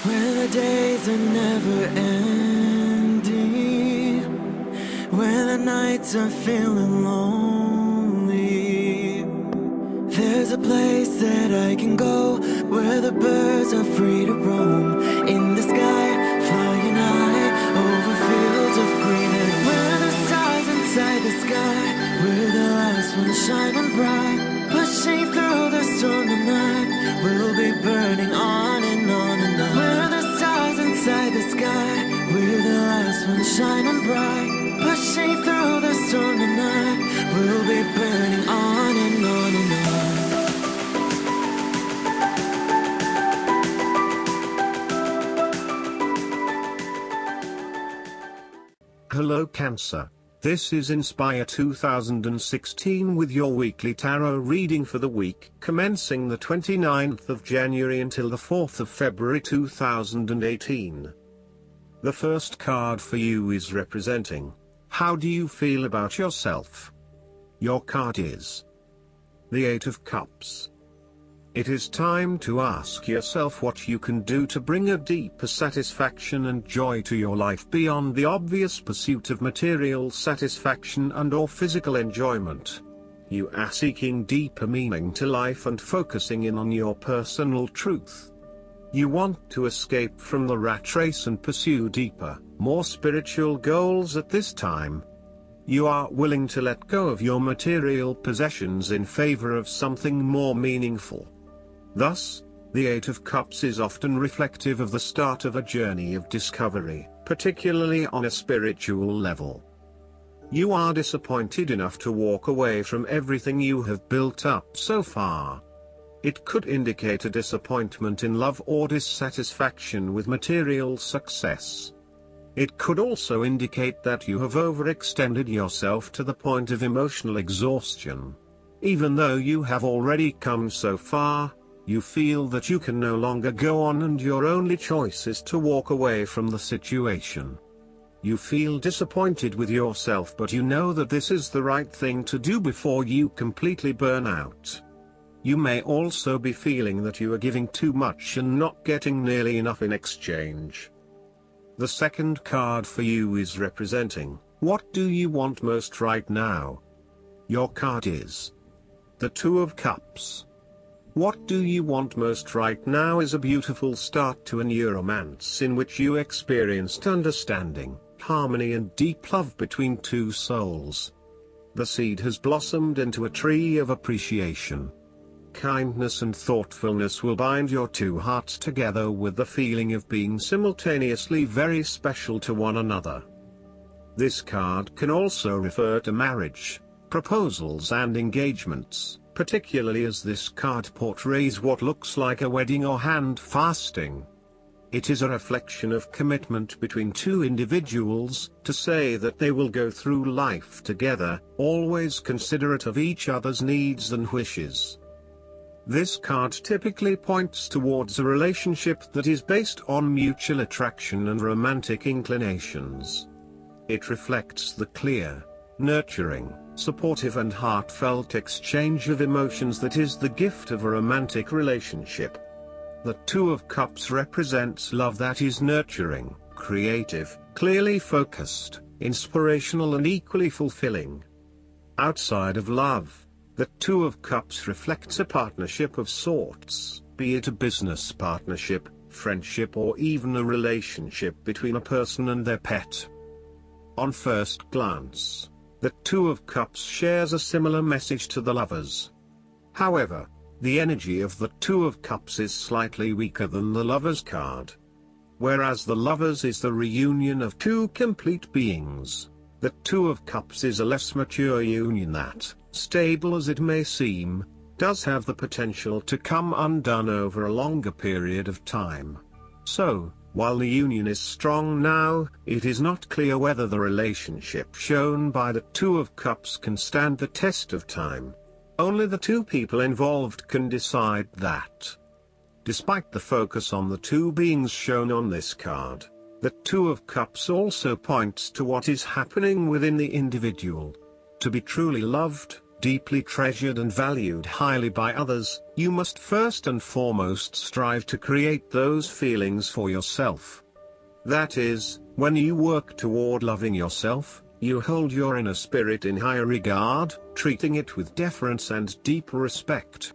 When the days are never ending, when the nights are feeling lonely, there's a place that I can go where the birds are free to roam. In the sky, flying high over fields of green. And where the stars inside the sky, where the last one's shining bright, pushing through the storm tonight, we'll be burning on and on and on. Where the stars inside the sky, where the last one's shining bright, pushing through the storm tonight, we'll be burning on and on and on. Hello Cancer, this is Inspire 2016 with your weekly tarot reading for the week commencing the 29th of January until the 4th of February 2018. The first card for you is representing, how do you feel about yourself? Your card is the Eight of Cups. It is time to ask yourself what you can do to bring a deeper satisfaction and joy to your life beyond the obvious pursuit of material satisfaction and/or physical enjoyment. You are seeking deeper meaning to life and focusing in on your personal truth. You want to escape from the rat race and pursue deeper, more spiritual goals at this time. You are willing to let go of your material possessions in favor of something more meaningful. Thus, the Eight of Cups is often reflective of the start of a journey of discovery, particularly on a spiritual level. You are disappointed enough to walk away from everything you have built up so far. It could indicate a disappointment in love or dissatisfaction with material success. It could also indicate that you have overextended yourself to the point of emotional exhaustion. Even though you have already come so far, you feel that you can no longer go on and your only choice is to walk away from the situation. You feel disappointed with yourself, but you know that this is the right thing to do before you completely burn out. You may also be feeling that you are giving too much and not getting nearly enough in exchange. The second card for you is representing, what do you want most right now? Your card is the Two of Cups. What do you want most right now is a beautiful start to a new romance in which you experienced understanding, harmony and deep love between two souls. The seed has blossomed into a tree of appreciation. Kindness and thoughtfulness will bind your two hearts together with the feeling of being simultaneously very special to one another. This card can also refer to marriage, proposals and engagements, particularly as this card portrays what looks like a wedding or hand fasting. It is a reflection of commitment between two individuals, to say that they will go through life together, always considerate of each other's needs and wishes. This card typically points towards a relationship that is based on mutual attraction and romantic inclinations. It reflects the clear, nurturing, supportive and heartfelt exchange of emotions that is the gift of a romantic relationship. The Two of Cups represents love that is nurturing, creative, clearly focused, inspirational and equally fulfilling. Outside of love, the Two of Cups reflects a partnership of sorts, be it a business partnership, friendship or even a relationship between a person and their pet. On first glance, the Two of Cups shares a similar message to the Lovers. However, the energy of the Two of Cups is slightly weaker than the Lovers card. Whereas the Lovers is the reunion of two complete beings, the Two of Cups is a less mature union that, stable as it may seem, does have the potential to come undone over a longer period of time. So, while the union is strong now, it is not clear whether the relationship shown by the Two of Cups can stand the test of time. Only the two people involved can decide that. Despite the focus on the two beings shown on this card, the Two of Cups also points to what is happening within the individual. To be truly loved, deeply treasured and valued highly by others, you must first and foremost strive to create those feelings for yourself. That is, when you work toward loving yourself, you hold your inner spirit in high regard, treating it with deference and deep respect.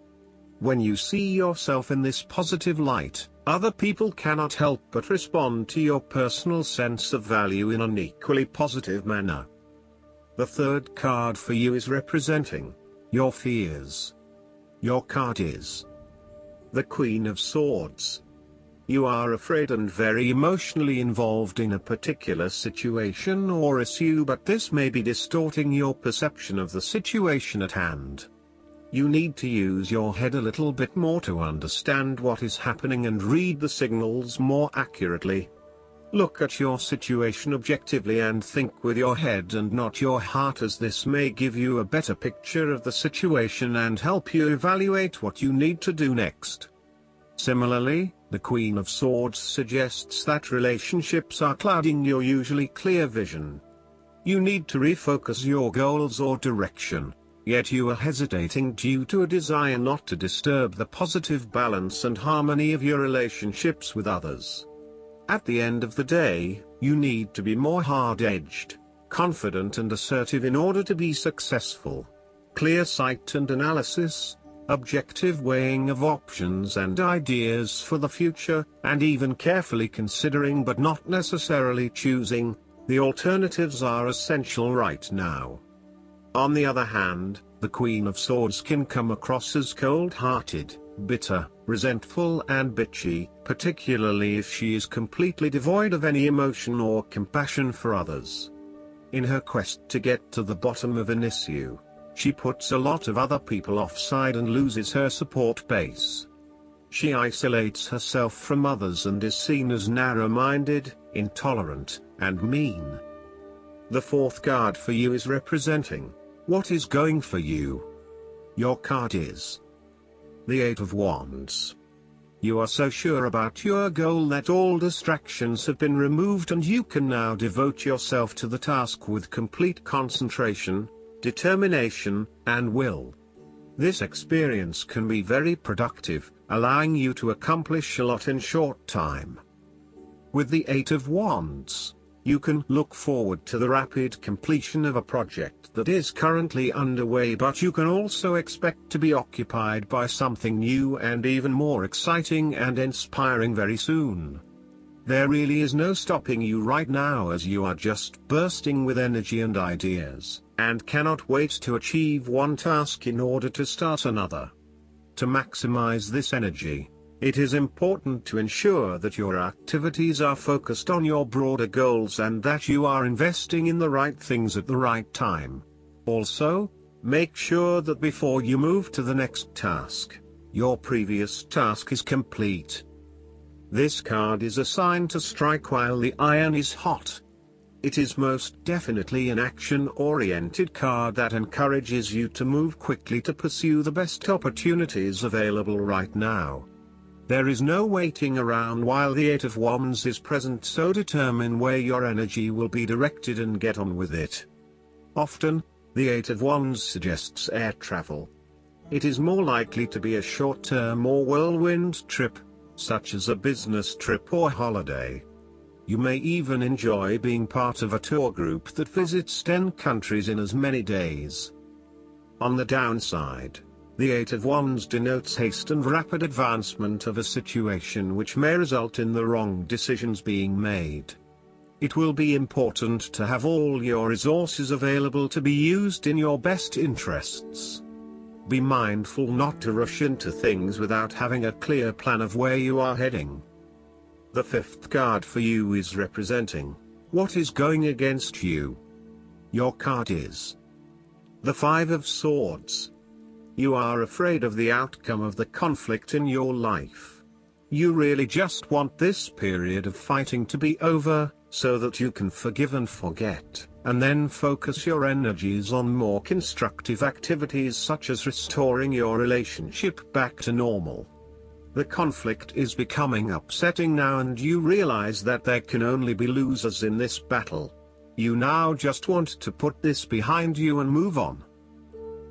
When you see yourself in this positive light, other people cannot help but respond to your personal sense of value in an equally positive manner. The third card for you is representing your fears. Your card is the Queen of Swords. You are afraid and very emotionally involved in a particular situation or issue, but this may be distorting your perception of the situation at hand. You need to use your head a little bit more to understand what is happening and read the signals more accurately. Look at your situation objectively and think with your head and not your heart, as this may give you a better picture of the situation and help you evaluate what you need to do next. Similarly, the Queen of Swords suggests that relationships are clouding your usually clear vision. You need to refocus your goals or direction, yet you are hesitating due to a desire not to disturb the positive balance and harmony of your relationships with others. At the end of the day, you need to be more hard-edged, confident and assertive in order to be successful. Clear sight and analysis, objective weighing of options and ideas for the future, and even carefully considering but not necessarily choosing the alternatives are essential right now. On the other hand, the Queen of Swords can come across as cold-hearted, bitter, resentful and bitchy, particularly if she is completely devoid of any emotion or compassion for others. In her quest to get to the bottom of an issue, she puts a lot of other people offside and loses her support base. She isolates herself from others and is seen as narrow-minded, intolerant, and mean. The fourth card for you is representing what is going for you. Your card is the Eight of Wands. You are so sure about your goal that all distractions have been removed and you can now devote yourself to the task with complete concentration, determination, and will. This experience can be very productive, allowing you to accomplish a lot in short time. With the Eight of Wands, you can look forward to the rapid completion of a project that is currently underway, but you can also expect to be occupied by something new and even more exciting and inspiring very soon. There really is no stopping you right now, as you are just bursting with energy and ideas, and cannot wait to achieve one task in order to start another. To maximize this energy, it is important to ensure that your activities are focused on your broader goals and that you are investing in the right things at the right time. Also, make sure that before you move to the next task, your previous task is complete. This card is a sign to strike while the iron is hot. It is most definitely an action-oriented card that encourages you to move quickly to pursue the best opportunities available right now. There is no waiting around while the Eight of Wands is present, so determine where your energy will be directed and get on with it. Often, the Eight of Wands suggests air travel. It is more likely to be a short-term or whirlwind trip, such as a business trip or holiday. You may even enjoy being part of a tour group that visits 10 countries in as many days. On the downside, the Eight of Wands denotes haste and rapid advancement of a situation which may result in the wrong decisions being made. It will be important to have all your resources available to be used in your best interests. Be mindful not to rush into things without having a clear plan of where you are heading. The fifth card for you is representing what is going against you. Your card is the Five of Swords. You are afraid of the outcome of the conflict in your life. You really just want this period of fighting to be over, so that you can forgive and forget, and then focus your energies on more constructive activities such as restoring your relationship back to normal. The conflict is becoming upsetting now and you realize that there can only be losers in this battle. You now just want to put this behind you and move on.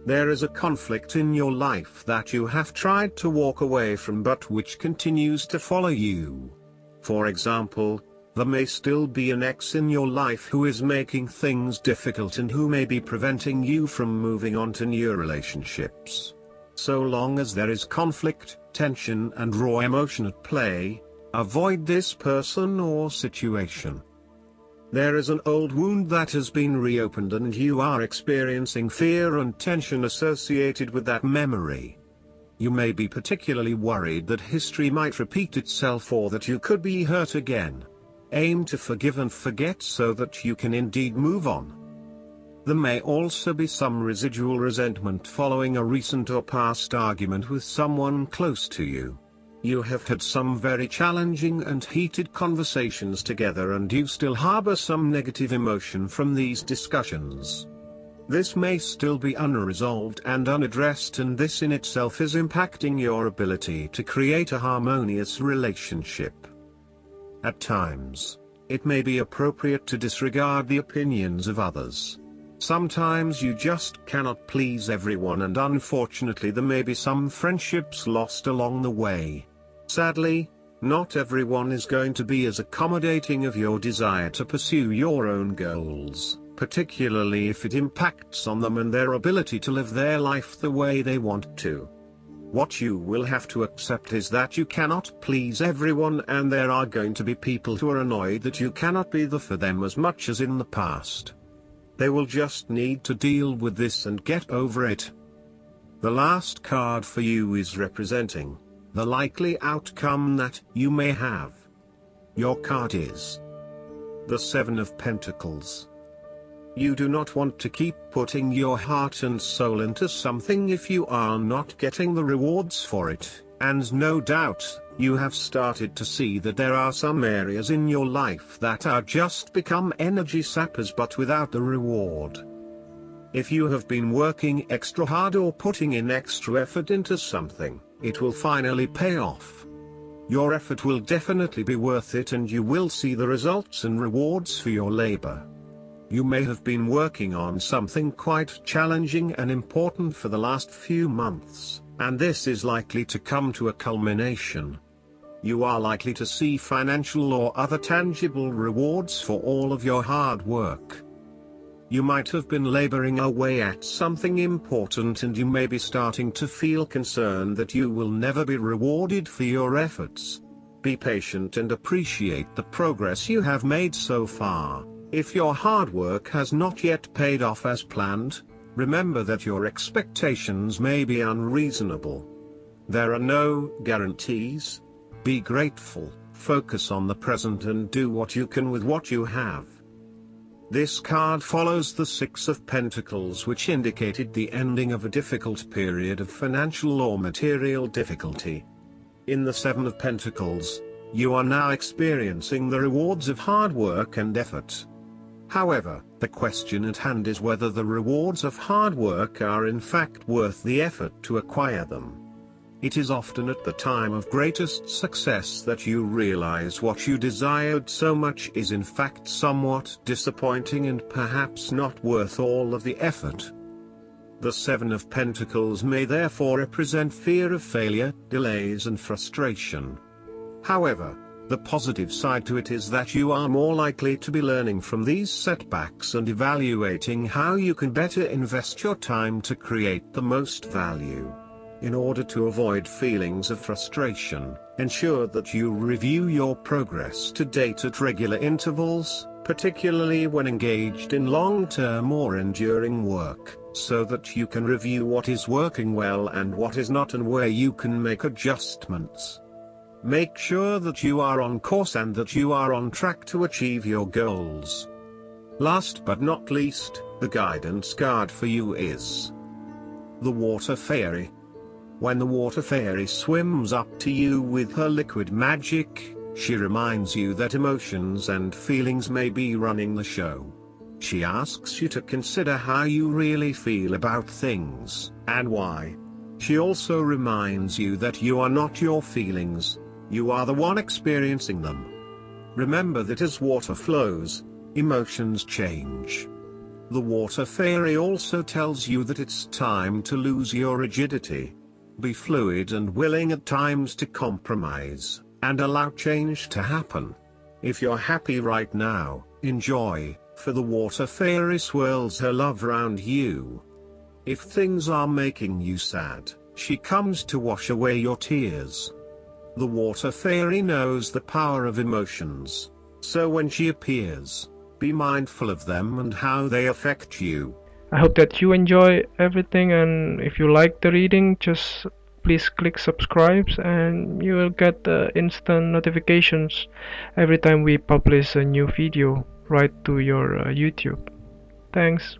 There is a conflict in your life that you have tried to walk away from but which continues to follow you. For example, there may still be an ex in your life who is making things difficult and who may be preventing you from moving on to new relationships. So long as there is conflict, tension and raw emotion at play, avoid this person or situation. There is an old wound that has been reopened and you are experiencing fear and tension associated with that memory. You may be particularly worried that history might repeat itself or that you could be hurt again. Aim to forgive and forget so that you can indeed move on. There may also be some residual resentment following a recent or past argument with someone close to you. You have had some very challenging and heated conversations together and you still harbor some negative emotion from these discussions. This may still be unresolved and unaddressed, and this in itself is impacting your ability to create a harmonious relationship. At times, it may be appropriate to disregard the opinions of others. Sometimes you just cannot please everyone, and unfortunately there may be some friendships lost along the way. Sadly, not everyone is going to be as accommodating of your desire to pursue your own goals, particularly if it impacts on them and their ability to live their life the way they want to. What you will have to accept is that you cannot please everyone, and there are going to be people who are annoyed that you cannot be there for them as much as in the past. They will just need to deal with this and get over it. The last card for you is representing the likely outcome that you may have. Your card is the Seven of Pentacles. You do not want to keep putting your heart and soul into something if you are not getting the rewards for it, and no doubt, you have started to see that there are some areas in your life that are just become energy sappers but without the reward. If you have been working extra hard or putting in extra effort into something, it will finally pay off. Your effort will definitely be worth it and you will see the results and rewards for your labor. You may have been working on something quite challenging and important for the last few months, and this is likely to come to a culmination. You are likely to see financial or other tangible rewards for all of your hard work. You might have been laboring away at something important and you may be starting to feel concerned that you will never be rewarded for your efforts. Be patient and appreciate the progress you have made so far. If your hard work has not yet paid off as planned, remember that your expectations may be unreasonable. There are no guarantees. Be grateful, focus on the present and do what you can with what you have. This card follows the Six of Pentacles, which indicated the ending of a difficult period of financial or material difficulty. In the Seven of Pentacles, you are now experiencing the rewards of hard work and effort. However, the question at hand is whether the rewards of hard work are in fact worth the effort to acquire them. It is often at the time of greatest success that you realize what you desired so much is in fact somewhat disappointing and perhaps not worth all of the effort. The Seven of Pentacles may therefore represent fear of failure, delays and frustration. However, the positive side to it is that you are more likely to be learning from these setbacks and evaluating how you can better invest your time to create the most value. In order to avoid feelings of frustration, ensure that you review your progress to date at regular intervals, particularly when engaged in long-term or enduring work, so that you can review what is working well and what is not and where you can make adjustments. Make sure that you are on course and that you are on track to achieve your goals. Last but not least, the guidance card for you is the Water Fairy. When the Water Fairy swims up to you with her liquid magic, she reminds you that emotions and feelings may be running the show. She asks you to consider how you really feel about things, and why. She also reminds you that you are not your feelings. You are the one experiencing them. Remember that as water flows, emotions change. The water fairy also tells you that it's time to lose your rigidity. Be fluid and willing at times to compromise, and allow change to happen. If you're happy right now, enjoy, for the water fairy swirls her love around you. If things are making you sad, she comes to wash away your tears. The water fairy knows the power of emotions, so when she appears, be mindful of them and how they affect you. I hope that you enjoy everything, and if you like the reading, just please click subscribe and you will get instant notifications every time we publish a new video right to your YouTube. Thanks.